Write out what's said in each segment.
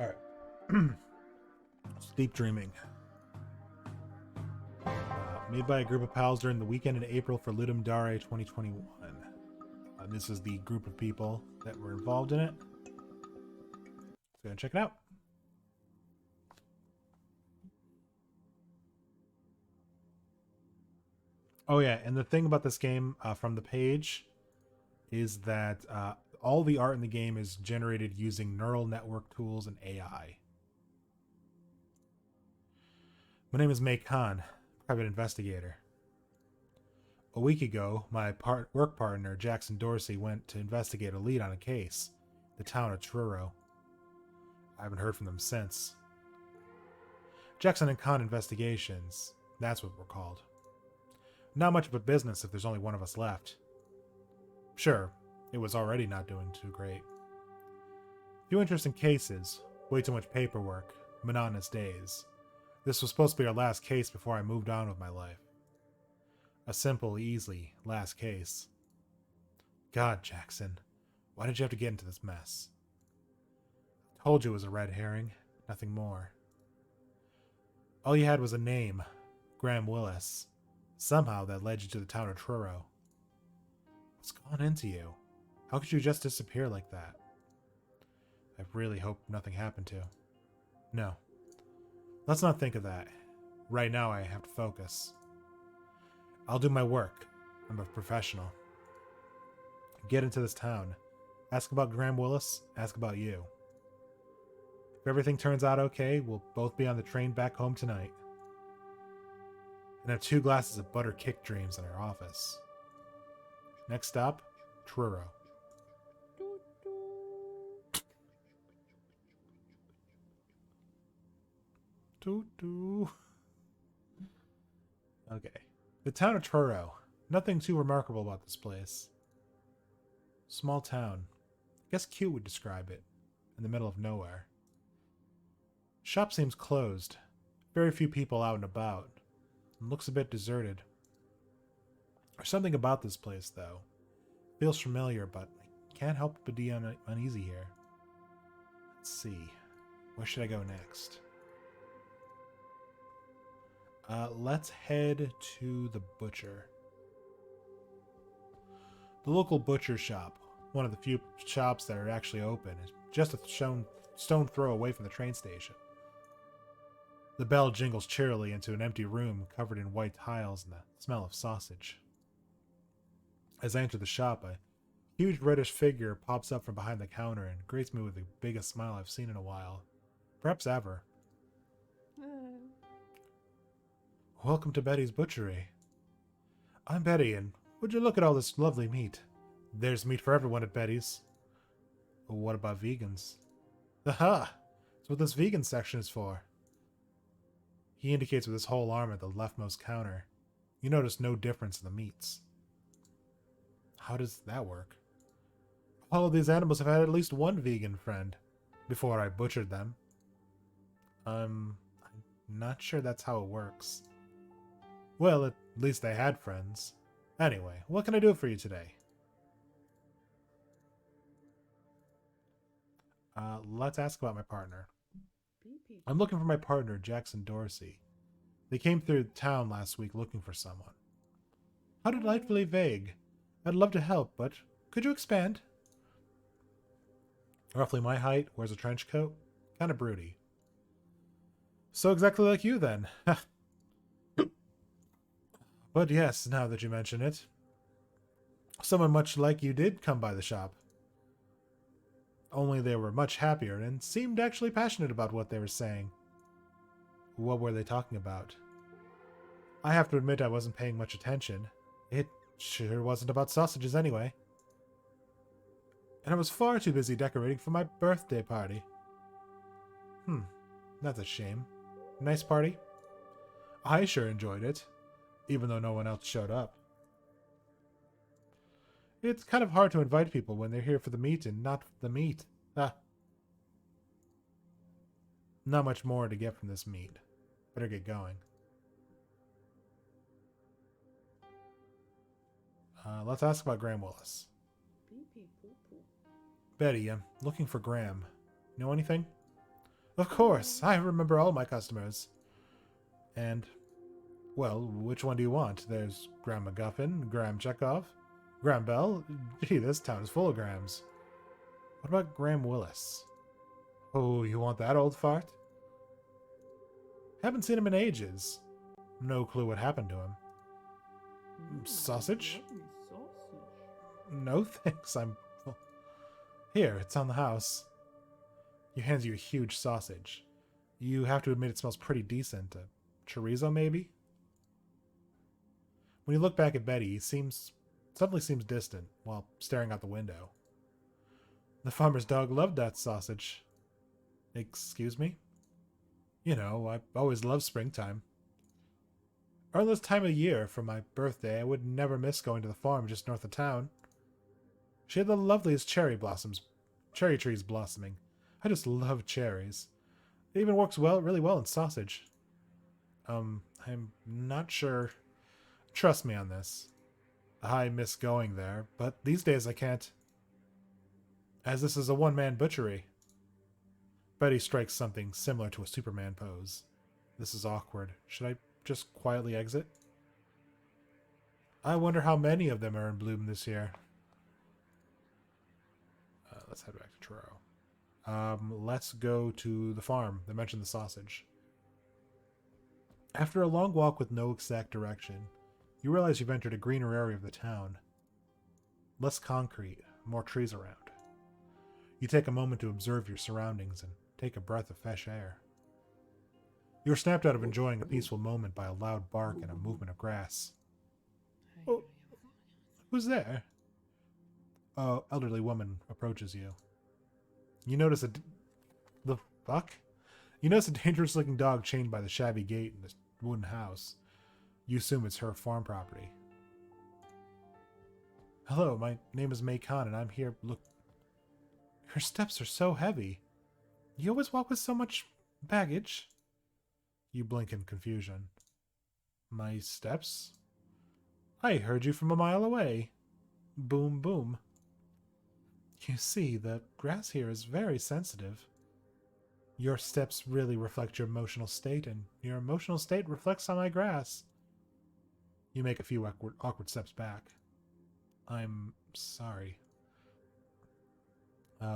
Alright. Deep Dreaming. Made by a group of pals during the weekend in April for Ludum Dare 2021. This is the group of people that were involved in it. Let's go and check it out. Oh yeah, and the thing about this game from the page is that all the art in the game is generated using neural network tools and AI. My name is May Khan, private investigator. A week ago, my work partner, Jackson Dorsey, went to investigate a lead on a case, the town of Truro. I haven't heard from them since. Jackson and Khan investigations, that's what we're called. Not much of a business if there's only one of us left. Sure, it was already not doing too great. Few interesting cases, way too much paperwork, monotonous days. This was supposed to be our last case before I moved on with my life. A simple, easy last case. God, Jackson, why did you have to get into this mess? I told you it was a red herring, nothing more. All you had was a name, Graham Willis. Somehow that led you to the town of Truro. What's gone into you? How could you just disappear like that? I really hope nothing happened to. No. Let's not think of that. Right now I have to focus. I'll do my work. I'm a professional. Get into this town. Ask about Graham Willis. Ask about you. If everything turns out okay, we'll both be on the train back home tonight. And have 2 glasses of butter kick dreams in our office. Next stop, Truro. Doo-doo. Okay. The town of Truro. Nothing too remarkable about this place. Small town. I guess Q would describe it. In the middle of nowhere. Shop seems closed. Very few people out and about. It looks a bit deserted. There's something about this place, though. Feels familiar, but I can't help but be uneasy here. Let's see. Where should I go next? Let's head to the butcher. The local butcher shop, one of the few shops that are actually open, is just a stone throw away from the train station. The bell jingles cheerily into an empty room covered in white tiles and the smell of sausage. As I enter the shop, a huge reddish figure pops up from behind the counter and greets me with the biggest smile I've seen in a while. Perhaps ever. Welcome to Betty's Butchery. I'm Betty, and would you look at all this lovely meat? There's meat for everyone at Betty's. Well, what about vegans? Aha! That's what this vegan section is for. He indicates with his whole arm at the leftmost counter. You notice no difference in the meats. How does that work? All of these animals have had at least one vegan friend before I butchered them. I'm not sure that's how it works. Well, at least they had friends. Anyway, what can I do for you today? Let's ask about my partner. I'm looking for my partner, Jackson Dorsey. They came through town last week looking for someone. How delightfully vague. I'd love to help, but could you expand? Roughly my height, wears a trench coat. Kind of broody. So exactly like you, then. But yes, now that you mention it. Someone much like you did come by the shop. Only they were much happier and seemed actually passionate about what they were saying. What were they talking about? I have to admit I wasn't paying much attention. It sure wasn't about sausages anyway. And I was far too busy decorating for my birthday party. That's a shame. Nice party? I sure enjoyed it, even though no one else showed up. It's kind of hard to invite people when they're here for the meat and not the meat. Not much more to get from this meat. Better get going. Let's ask about Graham Willis. Betty, I'm looking for Graham. Know anything? Of course, I remember all my customers. And, well, which one do you want? There's Graham MacGuffin, Graham Chekhov, Graham Bell. Gee, this town is full of Grahams. What about Graham Willis? Oh, you want that old fart? Haven't seen him in ages. No clue what happened to him. Sausage? No thanks, I'm full. Here, it's on the house. He hands you a huge sausage. You have to admit it smells pretty decent. Chorizo, maybe? When you look back at Betty, he suddenly seems distant while staring out the window. The farmer's dog loved that sausage. Excuse me? You know, I always loved springtime. Around this time of year, for my birthday, I would never miss going to the farm just north of town. She had the loveliest cherry trees blossoming. I just love cherries. It even works really well in sausage. I'm not sure. Trust me on this. I miss going there, but these days I can't. As this is a one-man butchery. Betty strikes something similar to a Superman pose. This is awkward. Should I just quietly exit? I wonder how many of them are in bloom this year. Let's head back to Truro. Let's go to the farm. They mentioned the sausage. After a long walk with no exact direction, you realize you've entered a greener area of the town. Less concrete, more trees around. You take a moment to observe your surroundings and take a breath of fresh air. You are snapped out of enjoying a peaceful moment by a loud bark and a movement of grass. Oh, who's there? An elderly woman approaches you. You notice the fuck? You notice a dangerous-looking dog chained by the shabby gate in the wooden house. You assume it's her farm property. Hello, my name is May Khan, and I'm here. Look, her steps are so heavy. You always walk with so much baggage. You blink in confusion. My steps? I heard you from a mile away. Boom, boom. You see, the grass here is very sensitive. Your steps really reflect your emotional state, and your emotional state reflects on my grass. You make a few awkward steps back. I'm sorry.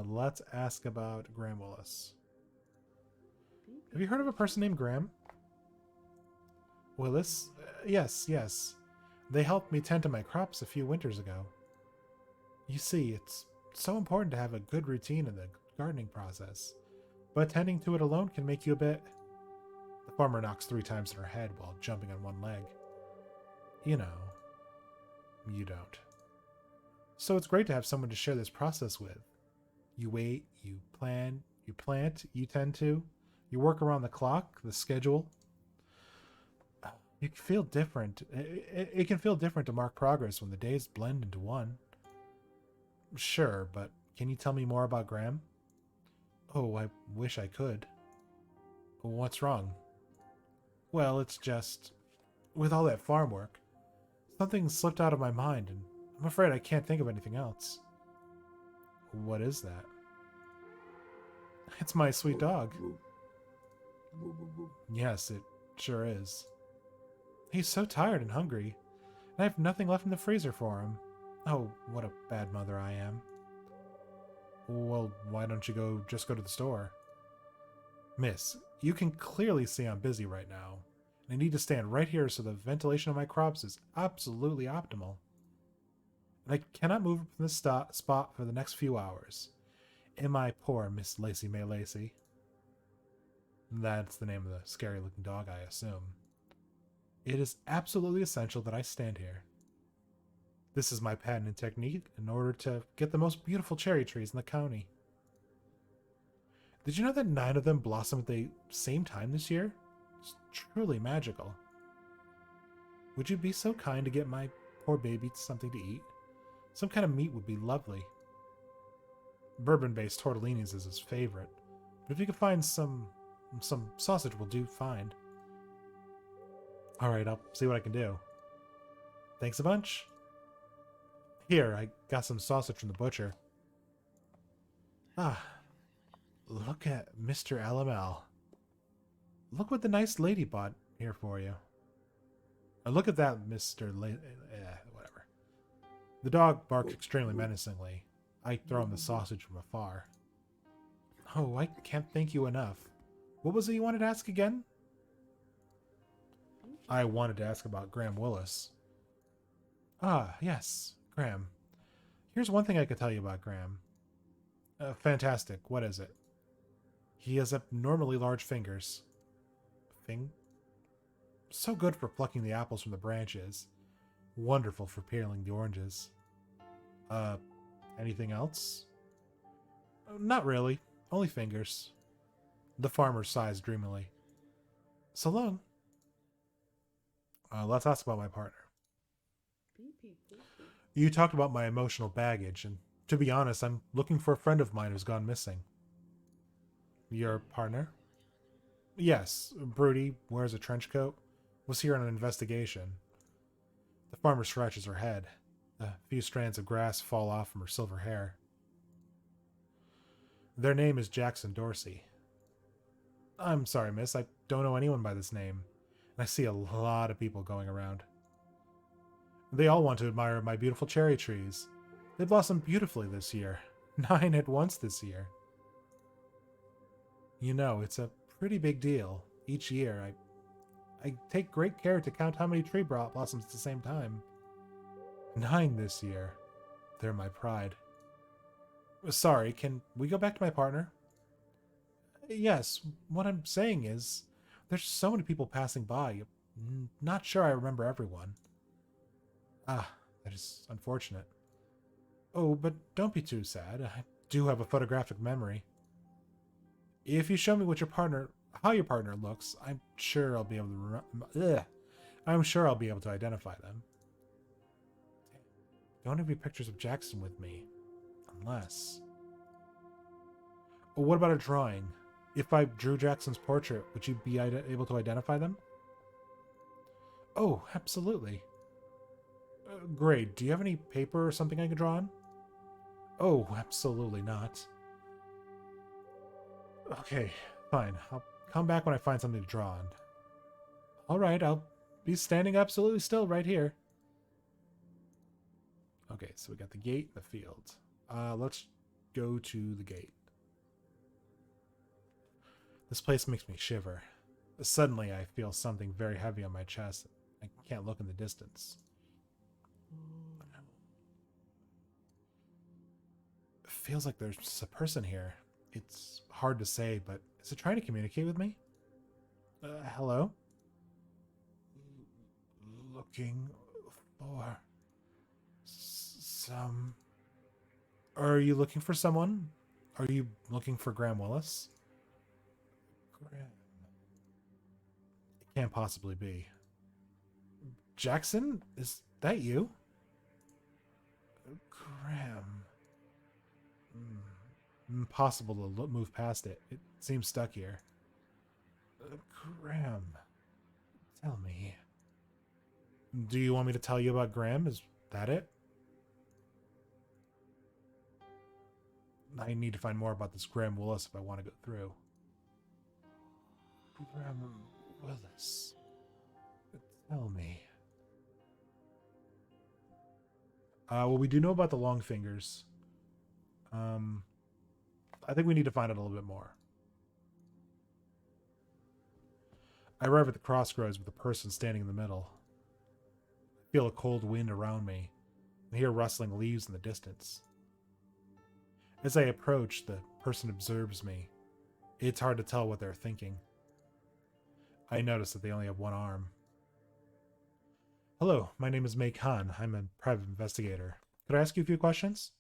Let's ask about Graham Willis. Have you heard of a person named Graham? Willis? Yes. They helped me tend to my crops a few winters ago. You see, it's so important to have a good routine in the gardening process, but tending to it alone can make you a bit... The farmer knocks 3 times in her head while jumping on one leg. You know, you don't. So it's great to have someone to share this process with. You wait, you plan, you plant, you tend to. You work around the clock, the schedule. You can feel different. It can feel different to mark progress when the days blend into one. Sure, but can you tell me more about Graham? Oh, I wish I could. What's wrong? Well, it's just... With all that farm work, something slipped out of my mind, and I'm afraid I can't think of anything else. What is that? It's my sweet dog. Yes, it sure is. He's so tired and hungry, and I have nothing left in the freezer for him. Oh, what a bad mother I am. Well, why don't you just go to the store? Miss, you can clearly see I'm busy right now. I need to stand right here so the ventilation of my crops is absolutely optimal. And I cannot move from this spot for the next few hours. Am I poor Miss Lacey May Lacey? That's the name of the scary-looking dog, I assume. It is absolutely essential that I stand here. This is my patented technique in order to get the most beautiful cherry trees in the county. Did you know that 9 of them blossom at the same time this year? It's truly magical. Would you be so kind to get my poor baby something to eat? Some kind of meat would be lovely. Bourbon-based tortellinis is his favorite, but if you could find some sausage will do fine. Alright, I'll see what I can do. Thanks a bunch. Here, I got some sausage from the butcher. Look at Mr. LML. Look what the nice lady bought here for you. Look at that, whatever. The dog barked extremely menacingly. I throw him the sausage from afar. Oh, I can't thank you enough. What was it you wanted to ask again? I wanted to ask about Graham Willis. Ah, yes, Graham. Here's one thing I could tell you about Graham. Fantastic. What is it? He has abnormally large fingers. So good for plucking the apples from the branches. Wonderful for peeling the oranges. Anything else? Not really. Only fingers. The farmer sighs dreamily. So long. Let's ask about my partner. You talked about my emotional baggage, and to be honest, I'm looking for a friend of mine who's gone missing. Your partner? Yes, Broody wears a trench coat. Was here on an investigation. The farmer scratches her head. A few strands of grass fall off from her silver hair. Their name is Jackson Dorsey. I'm sorry, miss, I don't know anyone by this name. And I see a lot of people going around. They all want to admire my beautiful cherry trees. They blossom beautifully this year. 9 at once this year. You know, it's a pretty big deal. Each year, I take great care to count how many tree blossoms at the same time. 9 this year. They're my pride. Sorry, can we go back to my partner? Yes, what I'm saying is, there's so many people passing by. Not sure I remember everyone. Ah, that is unfortunate. Oh, but don't be too sad. I do have a photographic memory. If you show me how your partner looks, I'm sure I'll be able to identify them. Don't have any pictures of Jackson with me, unless. Oh, what about a drawing? If I drew Jackson's portrait, would you be able to identify them? Oh, absolutely. Great. Do you have any paper or something I could draw on? Oh, absolutely not. Okay, fine. I'll come back when I find something to draw on. Alright, I'll be standing absolutely still right here. Okay, so we got the gate and the field. Let's go to the gate. This place makes me shiver. Suddenly, I feel something very heavy on my chest. I can't look in the distance. It feels like there's a person here. It's hard to say, but is it trying to communicate with me? Hello? Looking for some... Are you looking for someone? Are you looking for Graham Willis? Graham... It can't possibly be. Jackson? Is that you? Graham... Impossible to move past it. It seems stuck here. Graham... Tell me... Do you want me to tell you about Graham? Is that it? I need to find more about this Graham Willis if I want to go through. Graham Willis. Tell me. Well, we do know about the long fingers. I think we need to find out a little bit more. I arrive at the crossroads with a person standing in the middle. I feel a cold wind around me and hear rustling leaves in the distance. As I approach, the person observes me. It's hard to tell what they're thinking. I notice that they only have one arm. Hello, my name is May Khan. I'm a private investigator. Could I ask you a few questions?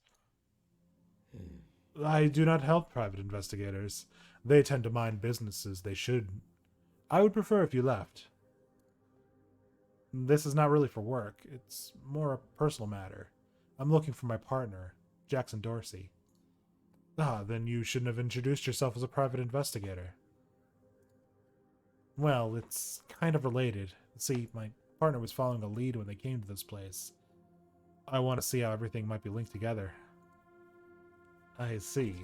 I do not help private investigators. They tend to mind businesses they shouldn't. I would prefer if you left. This is not really for work. It's more a personal matter. I'm looking for my partner, Jackson Dorsey. Ah, then you shouldn't have introduced yourself as a private investigator. Well, it's kind of related. See, my partner was following a lead when they came to this place. I want to see how everything might be linked together. I see.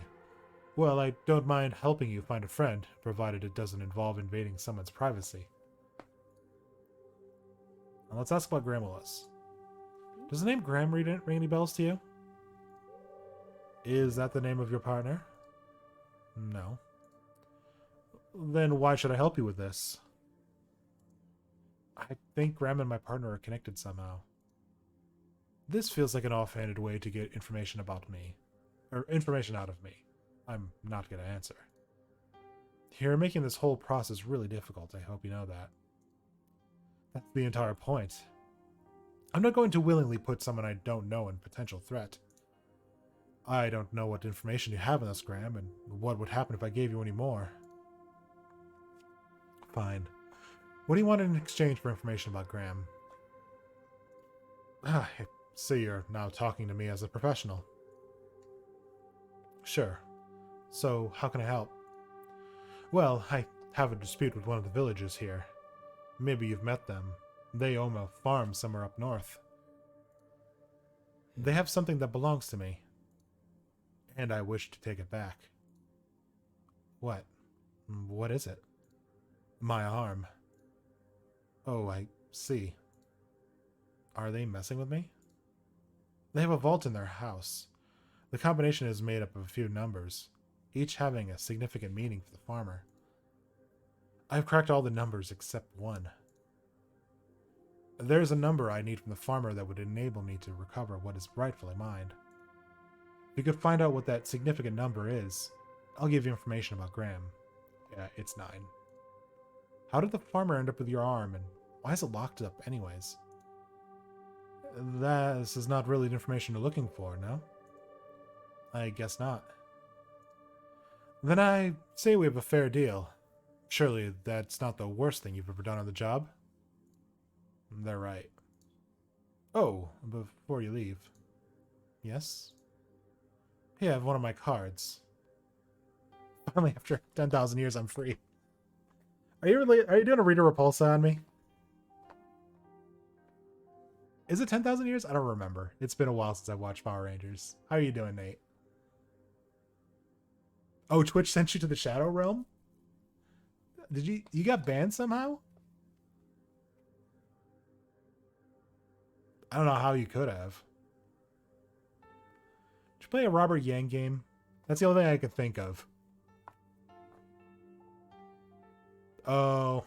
Well, I don't mind helping you find a friend, provided it doesn't involve invading someone's privacy. Now let's ask about Graham Willis. Does the name Graham ring any bells to you? Is that the name of your partner? No. Then why should I help you with this? I think Graham and my partner are connected somehow. This feels like an offhanded way to get information about me. Or information out of me. I'm not going to answer. You're making this whole process really difficult, I hope you know that. That's the entire point. I'm not going to willingly put someone I don't know in potential threat. I don't know what information you have on this, Graham, and what would happen if I gave you any more. Fine. What do you want in exchange for information about Graham? I see you're now talking to me as a professional. Sure. So, how can I help? Well, I have a dispute with one of the villagers here. Maybe you've met them. They own a farm somewhere up north. They have something that belongs to me. And I wish to take it back. What? What is it? My arm. Oh, I see. Are they messing with me? They have a vault in their house. The combination is made up of a few numbers, each having a significant meaning for the farmer. I've cracked all the numbers except one. There's a number I need from the farmer that would enable me to recover what is rightfully mine. If you could find out what that significant number is, I'll give you information about Graham. Yeah, it's 9. How did the farmer end up with your arm, and why is it locked up anyways? This is not really the information you're looking for, no? I guess not. Then I say we have a fair deal. Surely that's not the worst thing you've ever done on the job? They're right. Oh, before you leave. Yes? Here, I have one of my cards. Finally, after 10,000 years, I'm free. Are you doing a Rita Repulsa on me? Is it 10,000 years? I don't remember. It's been a while since I've watched Power Rangers. How are you doing, Nate? Oh, Twitch sent you to the Shadow Realm? Did you got banned somehow? I don't know how you could have. Did you play a Robert Yang game? That's the only thing I could think of. Oh,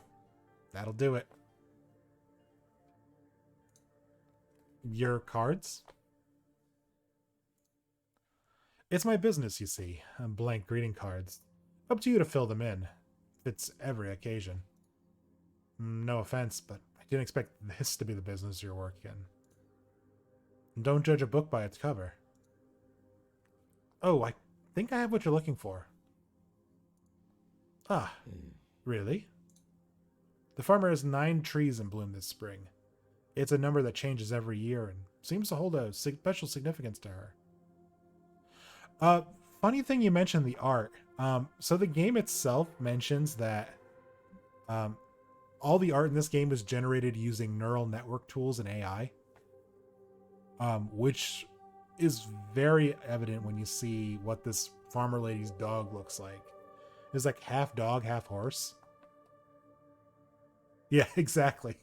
that'll do it. Your cards? It's my business, you see. Blank greeting cards. Up to you to fill them in. Fits every occasion. No offense, but I didn't expect this to be the business you're working in. Don't judge a book by its cover. Oh, I think I have what you're looking for. Ah, really? The farmer has 9 trees in bloom this spring. It's a number that changes every year and seems to hold a special significance to her. Funny thing you mentioned the art. So the game itself mentions that all the art in this game is generated using neural network tools and AI, which is very evident when you see what this farmer lady's dog looks like. It's like half dog, half horse. Yeah, exactly.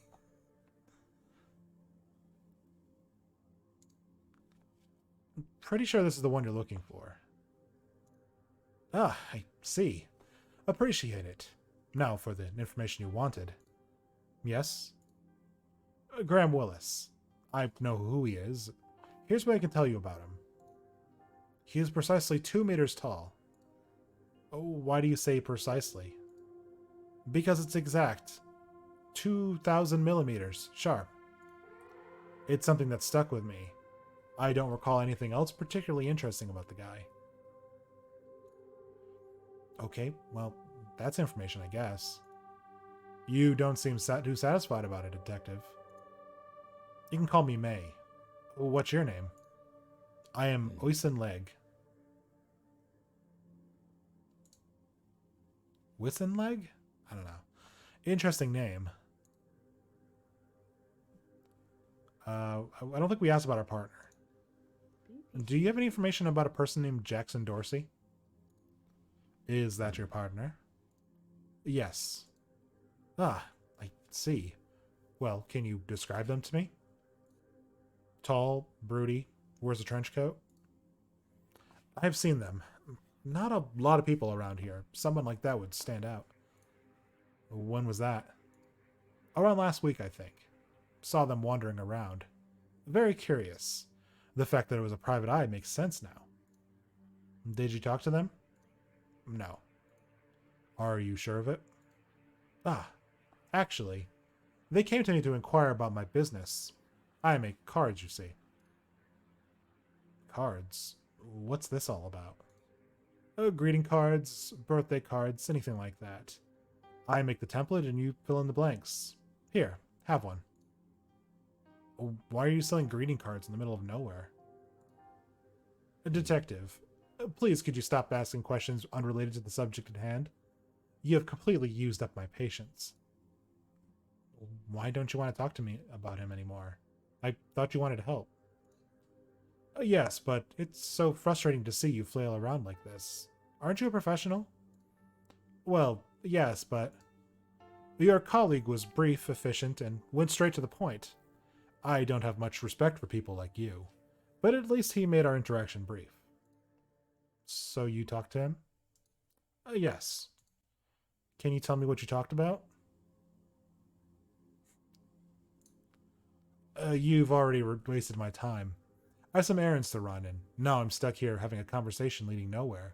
I'm pretty sure this is the one you're looking for. Ah, I see. Appreciate it. Now for the information you wanted. Yes? Graham Willis. I know who he is. Here's what I can tell you about him. He is precisely 2 meters tall. Oh, why do you say precisely? Because it's exact. 2,000 millimeters, sharp. It's something that stuck with me. I don't recall anything else particularly interesting about the guy. Okay, well, that's information, I guess. You don't seem too satisfied about it, Detective. You can call me May. What's your name? I am Oisin Leg. Wissen Leg? I don't know. Interesting name. I don't think we asked about our partner. Do you have any information about a person named Jackson Dorsey? Is that your partner? Yes. Ah, I see. Well, can you describe them to me? Tall, broody, wears a trench coat. I've seen them. Not a lot of people around here. Someone like that would stand out. When was that? Around last week, I think. Saw them wandering around. Very curious. The fact that it was a private eye makes sense now. Did you talk to them? No. Are you sure of it? Ah, actually, they came to me to inquire about my business. I make cards, you see. Cards? What's this all about? Greeting cards, birthday cards, anything like that. I make the template and you fill in the blanks. Here, have one. Why are you selling greeting cards in the middle of nowhere? A detective, please could you stop asking questions unrelated to the subject at hand? You have completely used up my patience. Why don't you want to talk to me about him anymore? I thought you wanted to help. Yes, but it's so frustrating to see you flail around like this. Aren't you a professional? Well, yes, but... Your colleague was brief, efficient, and went straight to the point. I don't have much respect for people like you, but at least he made our interaction brief. So you talked to him? Yes. Can you tell me what you talked about? You've already wasted my time. I have some errands to run, and now I'm stuck here having a conversation leading nowhere.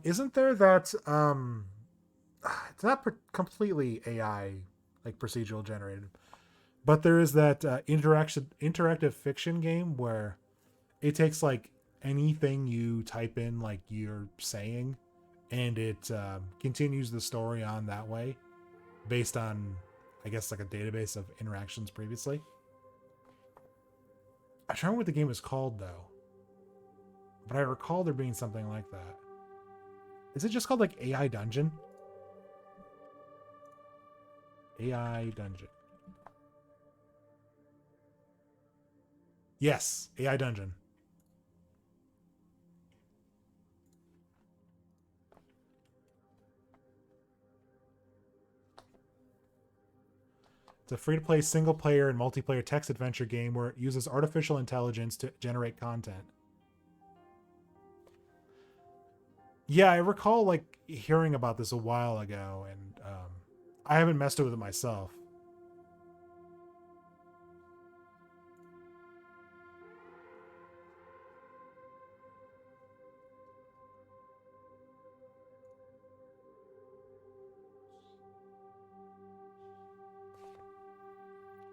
Isn't there that, it's not completely AI, like procedural generated, but there is that interactive fiction game where it takes like anything you type in, like you're saying, and it continues the story on that way, based on, I guess, like a database of interactions previously. I don't remember what the game is called though, but I recall there being something like that. Is it just called like AI Dungeon? AI Dungeon. Yes, AI Dungeon. It's a free-to-play single-player and multiplayer text adventure game where it uses artificial intelligence to generate content. Yeah, I recall like hearing about this a while ago, and I haven't messed with it myself.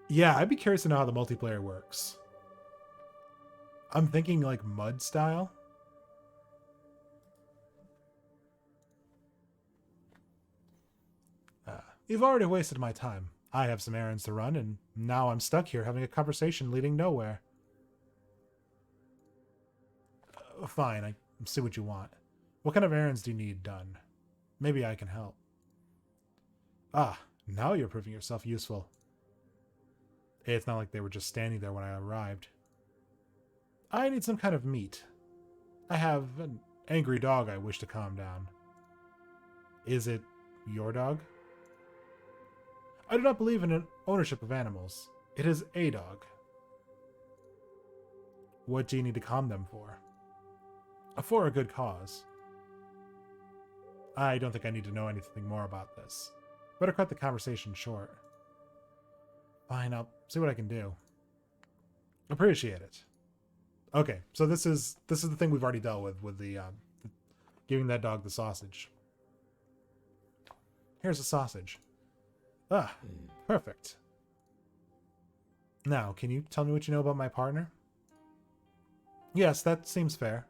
Yeah, I'd be curious to know how the multiplayer works. I'm thinking like mud style. You've already wasted my time. I have some errands to run, and now I'm stuck here having a conversation leading nowhere. Fine, I see what you want. What kind of errands do you need done? Maybe I can help. Ah, now you're proving yourself useful. It's not like they were just standing there when I arrived. I need some kind of meat. I have an angry dog I wish to calm down. Is it your dog? I do not believe in an ownership of animals. It is a dog. What do you need to calm them for? For a good cause. I don't think I need to know anything more about this. Better cut the conversation short. Fine, I'll see what I can do. Appreciate it. Okay, so this is the thing we've already dealt with the giving that dog the sausage. Here's the sausage. Ah, perfect. Now, can you tell me what you know about my partner? Yes, that seems fair.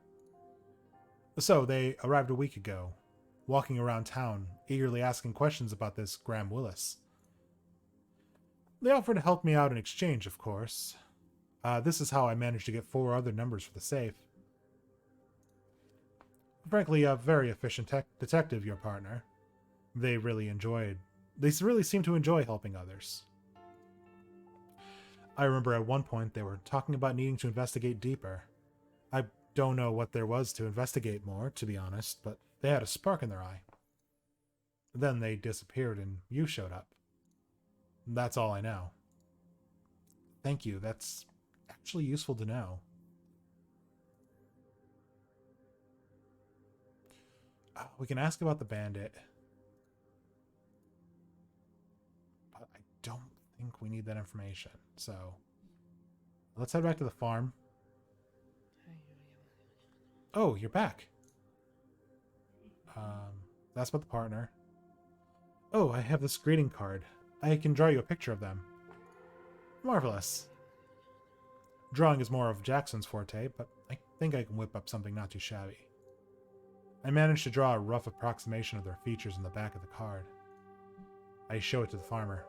So, they arrived a week ago, walking around town, eagerly asking questions about this Graham Willis. They offered to help me out in exchange, of course. This is how I managed to get 4 other numbers for the safe. Frankly, a very efficient detective, your partner. They really seem to enjoy helping others. I remember at one point they were talking about needing to investigate deeper. I don't know what there was to investigate more, to be honest, but They had a spark in their eye. Then they disappeared and you showed up. That's all I know. Thank you. That's actually useful to know. We can ask about the bandit. But I don't think we need that information. So let's head back to the farm. Oh, you're back. That's about the partner. Oh, I have this greeting card. I can draw you a picture of them. Marvelous. Drawing is more of Jackson's forte, but I think I can whip up something not too shabby. I managed to draw a rough approximation of their features in the back of the card. I show it to the farmer.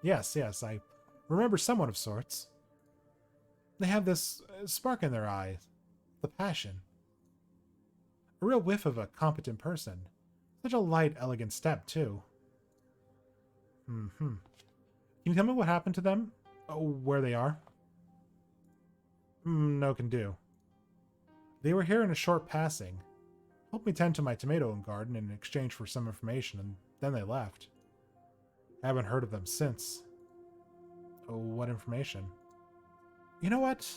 Yes, I remember someone of sorts. They have this spark in their eyes, the passion. A real whiff of a competent person. Such a light, elegant step, too. Can you tell me what happened to them? Oh, where they are? No can do. They were here in a short passing. Helped me tend to my tomato garden in exchange for some information, and then they left. I haven't heard of them since. Oh, what information? You know what?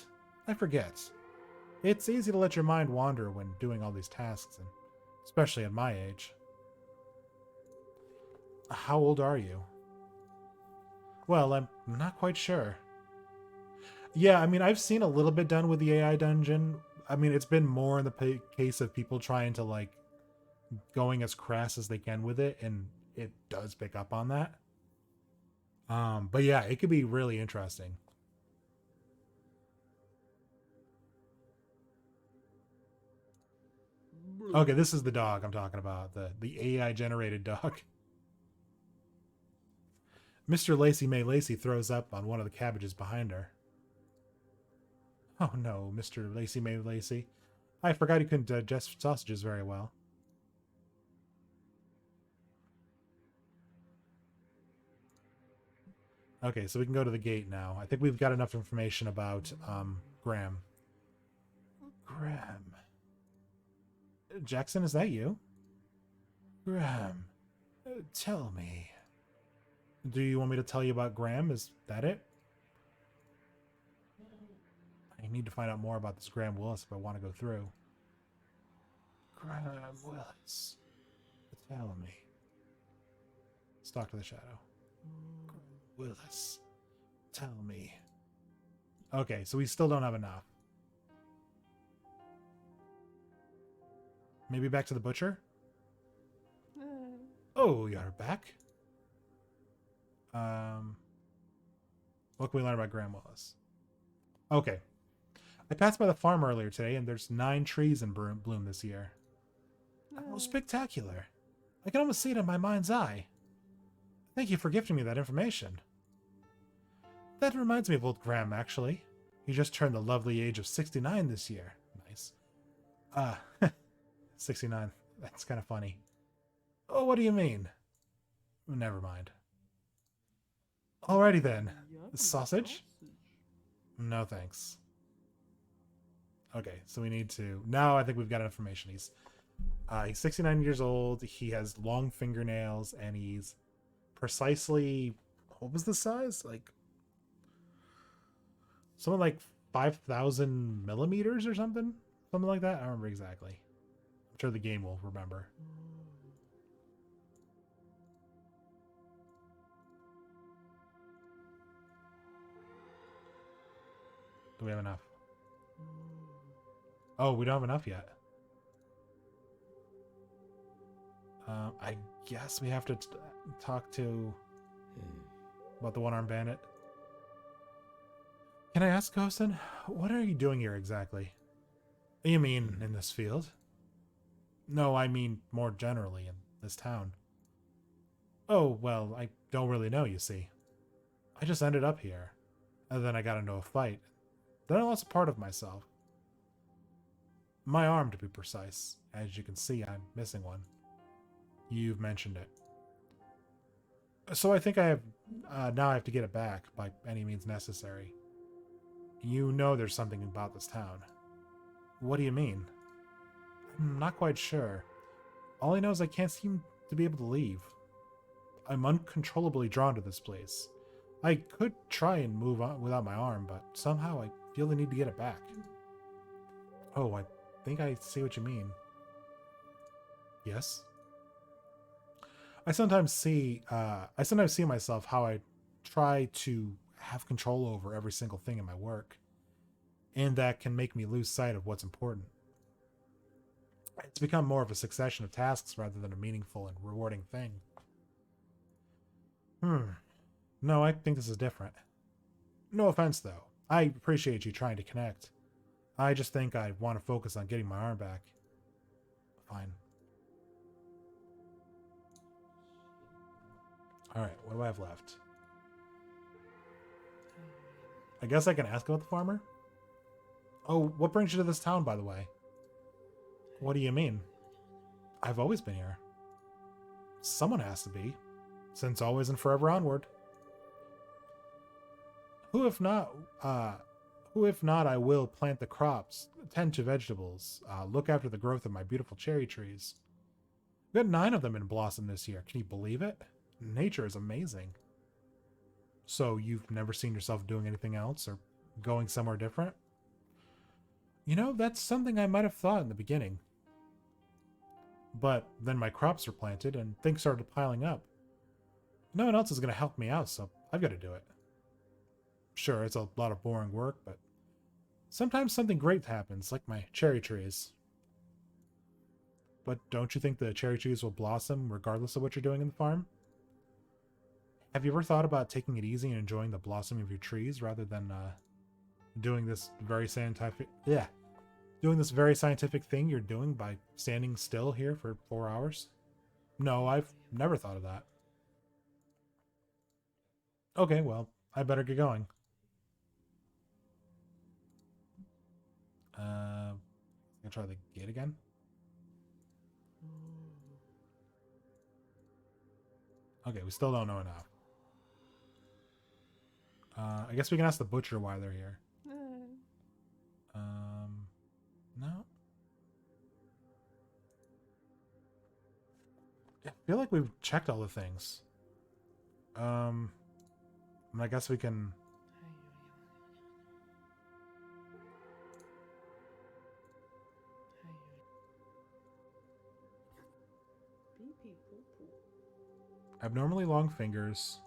I forget. It's easy to let your mind wander when doing all these tasks, and especially at my age. How old are you? Well, I'm not quite sure. Yeah, I mean, I've seen a little bit done with the AI dungeon. I mean, it's been more in the case of people trying to, like, going as crass as they can with it, and it does pick up on that. But yeah, it could be really interesting. Okay, this is the dog I'm talking about. The AI generated dog. Mr. Lacey May Lacey throws up on one of the cabbages behind her. Oh no, Mr. Lacey May Lacey. I forgot he couldn't digest sausages very well. Okay, so we can go to the gate now. I think we've got enough information about Graham. Graham. Jackson, is that you? Graham, tell me. Do you want me to tell you about Graham? Is that it? I need to find out more about this Graham Willis if I want to go through. Graham Willis. Tell me. Let's talk to the shadow. Graham Willis. Tell me. Okay, so we still don't have enough. Maybe back to the butcher? Oh, you're back? What can we learn about Graham Willis? Okay. I passed by the farm earlier today, and there's 9 trees in bloom this year. Oh, spectacular. I can almost see it in my mind's eye. Thank you for gifting me that information. That reminds me of old Graham, actually. He just turned the lovely age of 69 this year. Nice. 69. That's kind of funny. Oh, what do you mean? Never mind. Alrighty then. Sausage? No thanks. Okay, so we need to... Now I think we've got information. He's 69 years old. He has long fingernails, and he's precisely... What was the size? Like... Something like 5,000 millimeters or something? Something like that? I don't remember exactly. I'm sure the game will remember. Do we have enough? Oh, we don't have enough yet. I guess we have to talk to... about the one-armed bandit. Can I ask, Ghosten, what are you doing here exactly? You mean in this field? No, I mean more generally in this town. Oh, well, I don't really know, you see. I just ended up here. And then I got into a fight. Then I lost a part of myself. My arm, to be precise. As you can see, I'm missing one. You've mentioned it. So I think I have... now I have to get it back by any means necessary. You know there's something about this town. What do you mean? Not quite sure. All I know is I can't seem to be able to leave. I'm uncontrollably drawn to this place. I could try and move on without my arm, but somehow I feel the need to get it back. Oh, I think I see what you mean. Yes? I sometimes see myself how I try to have control over every single thing in my work, and that can make me lose sight of what's important. It's become more of a succession of tasks rather than a meaningful and rewarding thing. No, I think this is different. No offense, though. I appreciate you trying to connect. I just think I want to focus on getting my arm back. Fine. Alright, what do I have left? I guess I can ask about the farmer? Oh, what brings you to this town, by the way? What do you mean? I've always been here. Someone has to be. Since always and forever onward. Who if not, I will plant the crops, tend to vegetables, look after the growth of my beautiful cherry trees. We got 9 of them in blossom this year. Can you believe it? Nature is amazing. So you've never seen yourself doing anything else or going somewhere different? You know, that's something I might have thought in the beginning. But then my crops were planted and things started piling up. No one else is going to help me out, so I've got to do it. Sure, it's a lot of boring work, but sometimes something great happens, like my cherry trees. But don't you think the cherry trees will blossom regardless of what you're doing in the farm? Have you ever thought about taking it easy and enjoying the blossoming of your trees rather than doing this very scientific thing you're doing by standing still here for 4 hours? No, I've never thought of that. Okay, well, I better get going. Gonna try the gate again. Okay, we still don't know enough. I guess we can ask the butcher why they're here. No. I feel like we've checked all the things. I guess we can. Abnormally long fingers.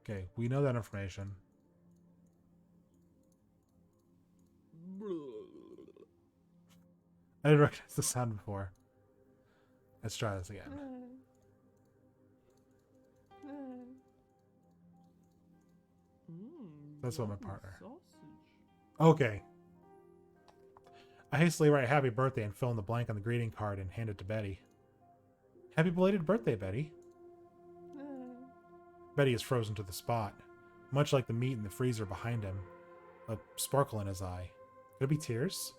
Okay, we know that information. I didn't recognize the sound before. Let's try this again. That's what my partner. Okay. I hastily write happy birthday and fill in the blank on the greeting card and hand it to Betty. Happy belated birthday, Betty. Betty is frozen to the spot, much like the meat in the freezer behind him, a sparkle in his eye. Could it be tears?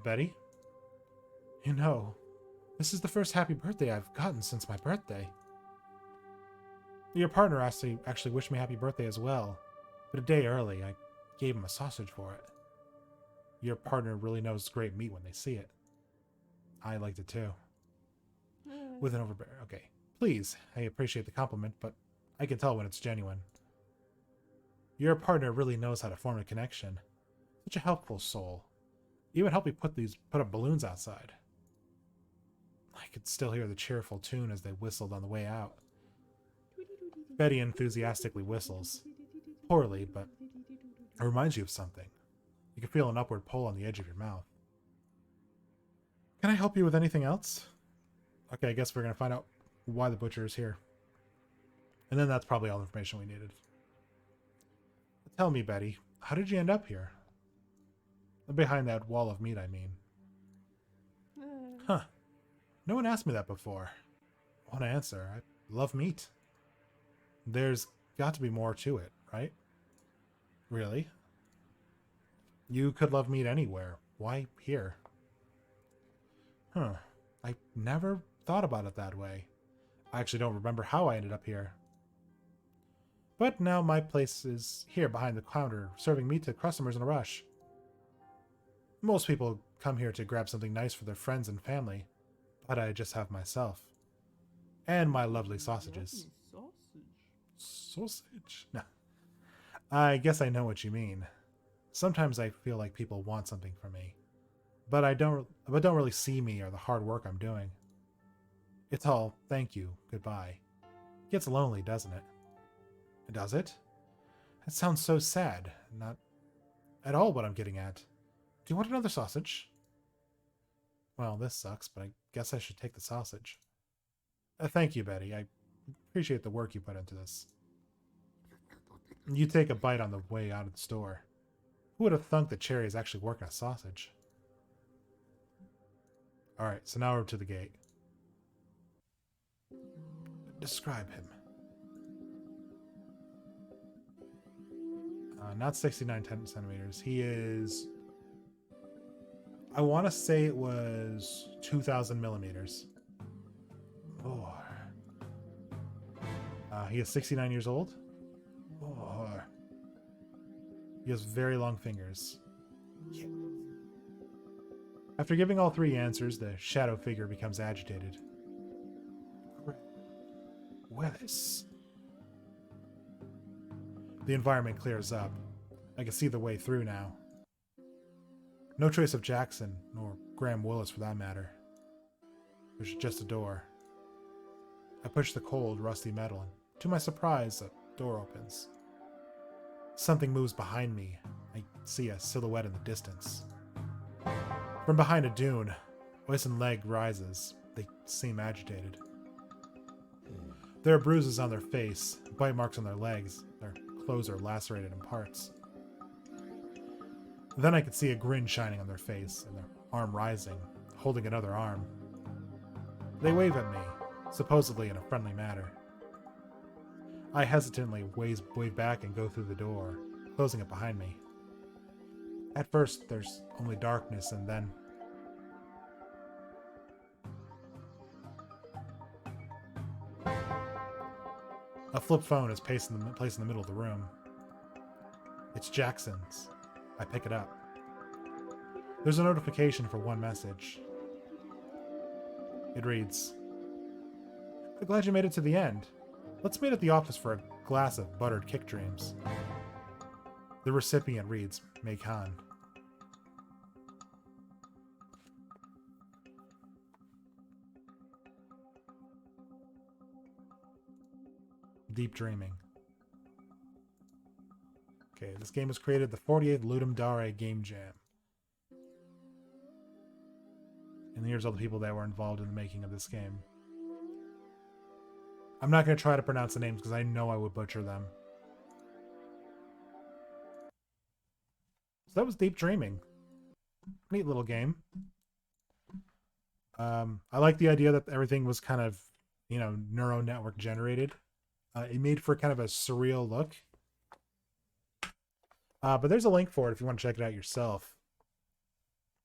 Betty? You know, this is the first happy birthday I've gotten since my birthday. Your partner actually wished me happy birthday as well, but a day early. I gave him a sausage for it. Your partner really knows great meat when they see it. I liked it too. With an overbearing. Okay. Please, I appreciate the compliment, but I can tell when it's genuine. Your partner really knows how to form a connection. Such a helpful soul. Even helped me put up balloons outside. I could still hear the cheerful tune as they whistled on the way out. Betty enthusiastically whistles. Poorly, but it reminds you of something. You can feel an upward pull on the edge of your mouth. Can I help you with anything else? Okay, I guess we're going to find out why the butcher is here. And then that's probably all the information we needed. Tell me, Betty, how did you end up here? Behind that wall of meat, I mean. Huh. No one asked me that before. What an answer. I love meat. There's got to be more to it, right? Really? You could love meat anywhere. Why here? Huh. I never thought about it that way. I actually don't remember how I ended up here. But now my place is here behind the counter, serving meat to customers in a rush. Most people come here to grab something nice for their friends and family, but I just have myself. And my lovely sausages. Sausage? No. I guess I know what you mean. Sometimes I feel like people want something from me, but don't really see me or the hard work I'm doing. It's all thank you, goodbye. Gets lonely, doesn't it? Does it? That sounds so sad. Not at all what I'm getting at. Do you want another sausage? Well, this sucks, but I guess I should take the sausage. Thank you, Betty. I appreciate the work you put into this. You take a bite on the way out of the store. Who would have thunk that Cherry is actually working a sausage? Alright, so now we're to the gate. Describe him. Not 69 centimeters. He is... I want to say it was 2,000 millimeters. Oh. He is 69 years old. Oh. He has very long fingers. Yeah. After giving all three answers, the shadow figure becomes agitated. Willis. The environment clears up. I can see the way through now. No trace of Jackson, nor Graham Willis for that matter. There's just a door. I push the cold, rusty metal, and to my surprise, a door opens. Something moves behind me. I see a silhouette in the distance. From behind a dune, voice and leg rises. They seem agitated. There are bruises on their face, bite marks on their legs. Their clothes are lacerated in parts. Then I could see a grin shining on their face, and their arm rising, holding another arm. They wave at me, supposedly in a friendly manner. I hesitantly wave back and go through the door, closing it behind me. At first, there's only darkness, and then... a flip phone is placed in the middle of the room. It's Jackson's. I pick it up. There's a notification for one message. It reads, "I'm glad you made it to the end. Let's meet at the office for a glass of buttered kick dreams." The recipient reads, May Khan. Deep dreaming. Okay, this game was created the 48th Ludum Dare Game Jam. And here's all the people that were involved in the making of this game. I'm not going to try to pronounce the names because I know I would butcher them. So that was Deep Dreaming. Neat little game. I like the idea that everything was kind of, neural network generated. It made for kind of a surreal look. But there's a link for it if you want to check it out yourself.